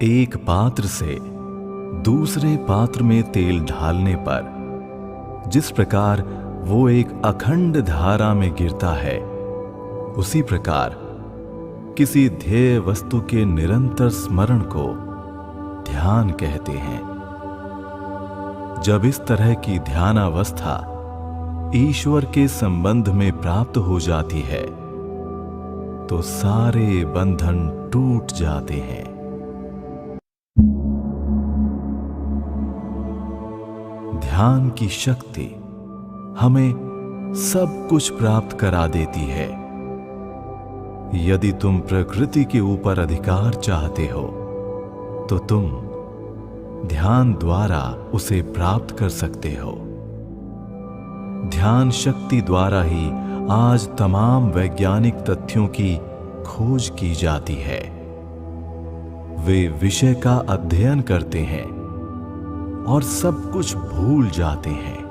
एक पात्र से दूसरे पात्र में तेल ढालने पर जिस प्रकार वो एक अखंड धारा में गिरता है, उसी प्रकार किसी ध्येय वस्तु के निरंतर स्मरण को ध्यान कहते हैं। जब इस तरह की ध्यानावस्था ईश्वर के संबंध में प्राप्त हो जाती है तो सारे बंधन टूट जाते हैं। ध्यान की शक्ति हमें सब कुछ प्राप्त करा देती है। यदि तुम प्रकृति के ऊपर अधिकार चाहते हो तो तुम ध्यान द्वारा उसे प्राप्त कर सकते हो। ध्यान शक्ति द्वारा ही आज तमाम वैज्ञानिक तथ्यों की खोज की जाती है। वे विषय का अध्ययन करते हैं और सब कुछ भूल जाते हैं।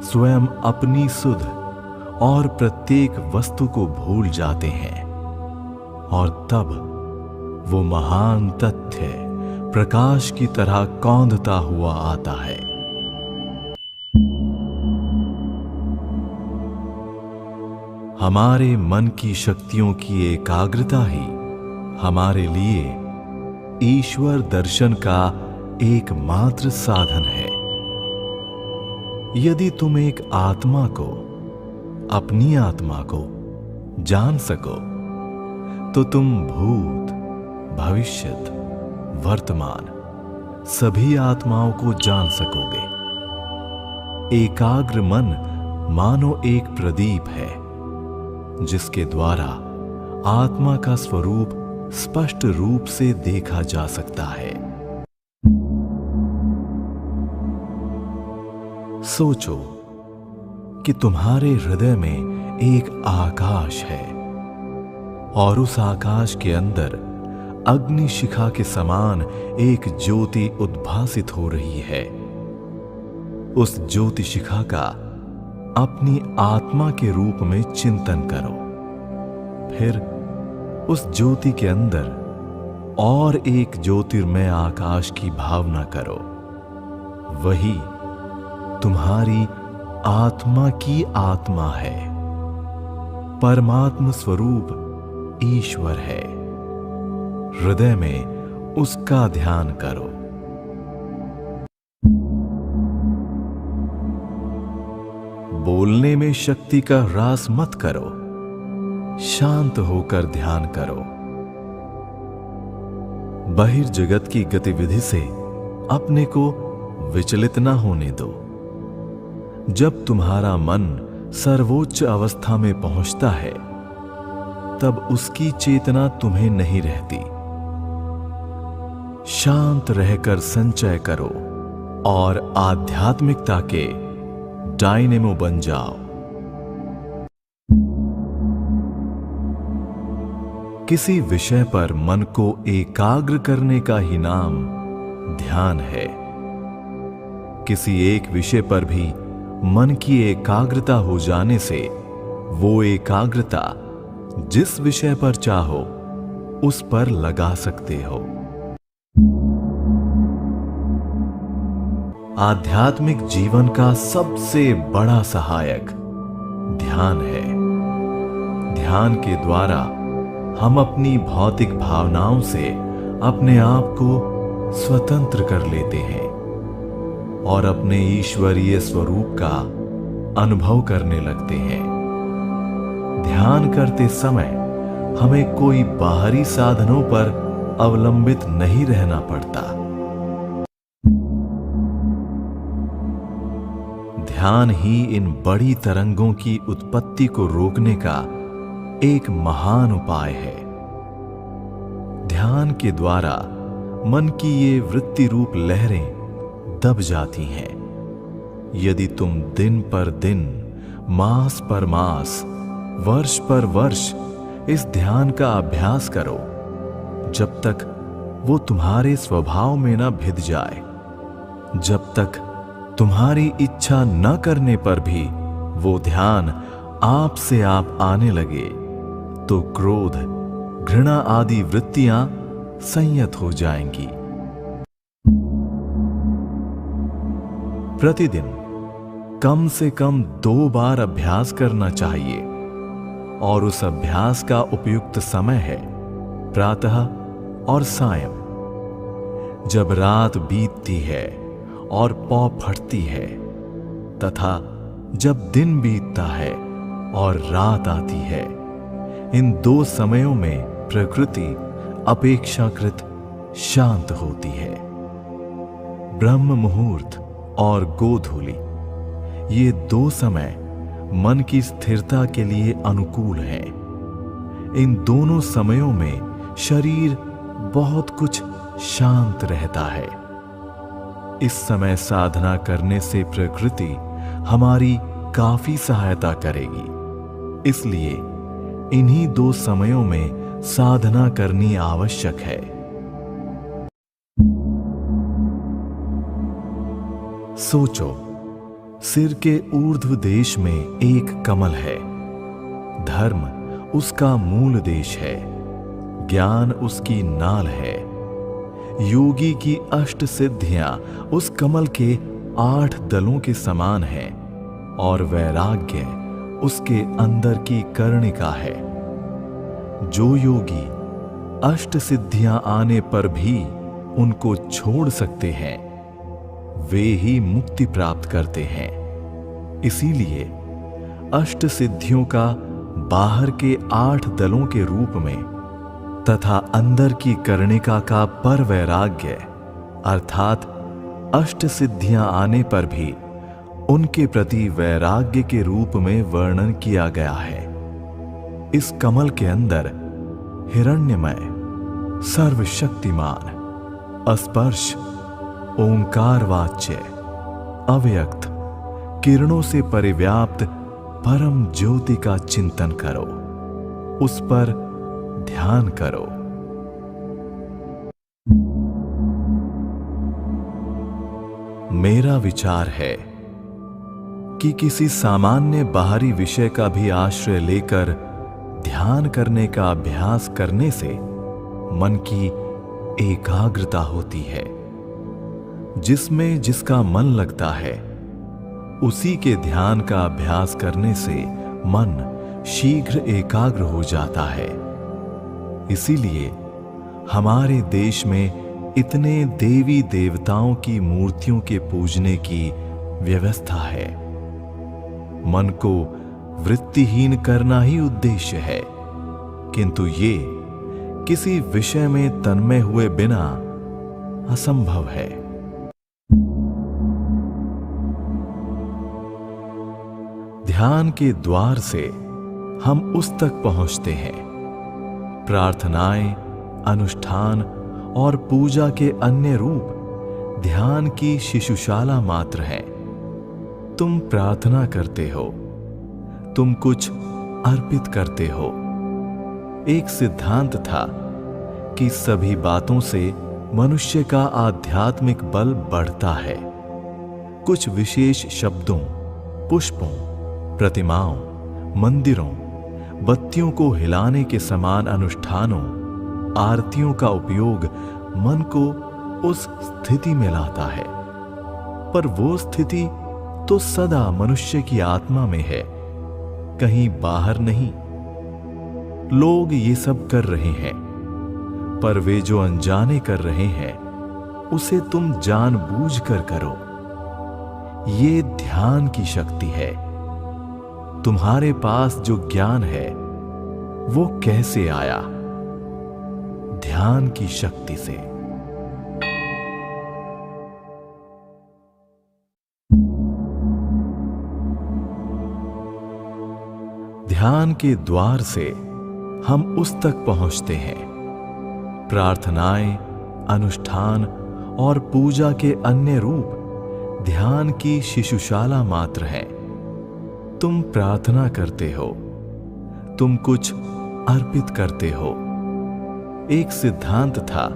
स्वयं अपनी सुध और प्रत्येक वस्तु को भूल जाते हैं और तब वो महान तथ्य प्रकाश की तरह कौंधता हुआ आता है। हमारे मन की शक्तियों की एकाग्रता ही हमारे लिए ईश्वर दर्शन का एकमात्र साधन है। यदि तुम एक आत्मा को, अपनी आत्मा को जान सको तो तुम भूत, भविष्यत, वर्तमान सभी आत्माओं को जान सकोगे। एकाग्र मन मानो एक प्रदीप है जिसके द्वारा आत्मा का स्वरूप स्पष्ट रूप से देखा जा सकता है। सोचो कि तुम्हारे हृदय में एक आकाश है और उस आकाश के अंदर अग्नि शिखा के समान एक ज्योति उद्भासित हो रही है। उस ज्योति शिखा का अपनी आत्मा के रूप में चिंतन करो। फिर उस ज्योति के अंदर और एक ज्योतिर्मय आकाश की भावना करो। वही तुम्हारी आत्मा की आत्मा है। परमात्म स्वरूप ईश्वर है। हृदय में उसका ध्यान करो। बोलने में शक्ति का ह्रास मत करो। शांत होकर ध्यान करो। बहिर्जगत की गतिविधि से अपने को विचलित न होने दो। जब तुम्हारा मन सर्वोच्च अवस्था में पहुंचता है तब उसकी चेतना तुम्हें नहीं रहती। शांत रहकर संचय करो और आध्यात्मिकता के डायनेमो बन जाओ। किसी विषय पर मन को एकाग्र करने का ही नाम ध्यान है। किसी एक विषय पर भी मन की एकाग्रता हो जाने से वो एकाग्रता जिस विषय पर चाहो उस पर लगा सकते हो। आध्यात्मिक जीवन का सबसे बड़ा सहायक ध्यान है। ध्यान के द्वारा हम अपनी भौतिक भावनाओं से अपने आप को स्वतंत्र कर लेते हैं और अपने ईश्वरीय स्वरूप का अनुभव करने लगते हैं। ध्यान करते समय हमें कोई बाहरी साधनों पर अवलंबित नहीं रहना पड़ता। ध्यान ही इन बड़ी तरंगों की उत्पत्ति को रोकने का एक महान उपाय है। ध्यान के द्वारा मन की ये वृत्ति रूप लहरें दब जाती हैं। यदि तुम दिन पर दिन, मास पर मास, वर्ष पर वर्ष इस ध्यान का अभ्यास करो, जब तक वो तुम्हारे स्वभाव में न भिद जाए, जब तक तुम्हारी इच्छा न करने पर भी वो ध्यान आप से आप आने लगे, तो क्रोध, घृणा आदि वृत्तियां संयत हो जाएंगी। प्रतिदिन कम से कम 2 बार अभ्यास करना चाहिए और उस अभ्यास का उपयुक्त समय है प्रातः और सायं। जब रात बीतती है और पौ फटती है तथा जब दिन बीतता है और रात आती है, इन 2 समयों में प्रकृति अपेक्षाकृत शांत होती है। ब्रह्म मुहूर्त और गोधूली, ये 2 समय मन की स्थिरता के लिए अनुकूल हैं। इन दोनों समयों में शरीर बहुत कुछ शांत रहता है। इस समय साधना करने से प्रकृति हमारी काफी सहायता करेगी। इसलिए इन्हीं 2 समयों में साधना करनी आवश्यक है। सोचो, सिर के ऊर्ध्व देश में एक कमल है। धर्म उसका मूल देश है, ज्ञान उसकी नाल है। योगी की 8 सिद्धियां उस कमल के 8 दलों के समान हैं और वैराग्य उसके अंदर की कर्णिका है। जो योगी 8 सिद्धियां आने पर भी उनको छोड़ सकते हैं, वे ही मुक्ति प्राप्त करते हैं। इसीलिए 8 सिद्धियों का बाहर के 8 दलों के रूप में तथा अंदर की कर्णिका का पर वैराग्य अर्थात 8 सिद्धियां आने पर भी उनके प्रति वैराग्य के रूप में वर्णन किया गया है। इस कमल के अंदर हिरण्यमय, सर्वशक्तिमान, अस्पर्श, ओंकारवाच्य, अव्यक्त, किरणों से परिव्याप्त परम ज्योति का चिंतन करो, उस पर ध्यान करो। मेरा विचार है कि किसी सामान्य बाहरी विषय का भी आश्रय लेकर ध्यान करने का अभ्यास करने से मन की एकाग्रता होती है। जिसमें जिसका मन लगता है, उसी के ध्यान का अभ्यास करने से मन शीघ्र एकाग्र हो जाता है। इसीलिए हमारे देश में इतने देवी देवताओं की मूर्तियों के पूजने की व्यवस्था है। मन को वृत्तिहीन करना ही उद्देश्य है, किंतु ये किसी विषय में तन्मय हुए बिना असंभव है। ध्यान के द्वार से हम उस तक पहुंचते हैं। प्रार्थनाएं, अनुष्ठान और पूजा के अन्य रूप ध्यान की शिशुशाला मात्र हैं। तुम प्रार्थना करते हो, तुम कुछ अर्पित करते हो। एक सिद्धांत था कि सभी बातों से मनुष्य का आध्यात्मिक बल बढ़ता है। कुछ विशेष शब्दों, पुष्पों, प्रतिमाओं, मंदिरों, बत्तियों को हिलाने के समान अनुष्ठानों, आरतियों का उपयोग मन को उस स्थिति में लाता है। पर वो स्थिति तो सदा मनुष्य की आत्मा में है, कहीं बाहर नहीं। लोग ये सब कर रहे हैं, पर वे जो अनजाने कर रहे हैं उसे तुम जानबूझकर करो। ये ध्यान की शक्ति है। तुम्हारे पास जो ज्ञान है वो कैसे आया? ध्यान की शक्ति से। ध्यान के द्वार से हम उस तक पहुंचते हैं। प्रार्थनाएं, अनुष्ठान और पूजा के अन्य रूप ध्यान की शिशुशाला मात्र हैं। तुम प्रार्थना करते हो, तुम कुछ अर्पित करते हो। एक सिद्धांत था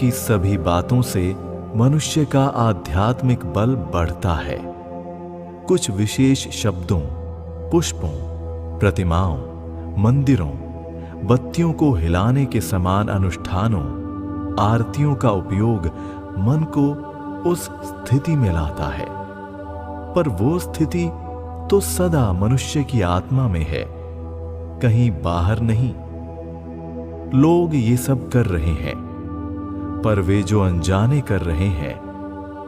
कि सभी बातों से मनुष्य का आध्यात्मिक बल बढ़ता है। कुछ विशेष शब्दों, पुष्पों, प्रतिमाओं, मंदिरों, बत्तियों को हिलाने के समान अनुष्ठानों, आरतियों का उपयोग मन को उस स्थिति में लाता है, पर वो स्थिति तो सदा मनुष्य की आत्मा में है, कहीं बाहर नहीं। लोग ये सब कर रहे हैं, पर वे जो अनजाने कर रहे हैं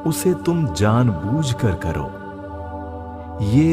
उसे तुम जानबूझकर करो। ये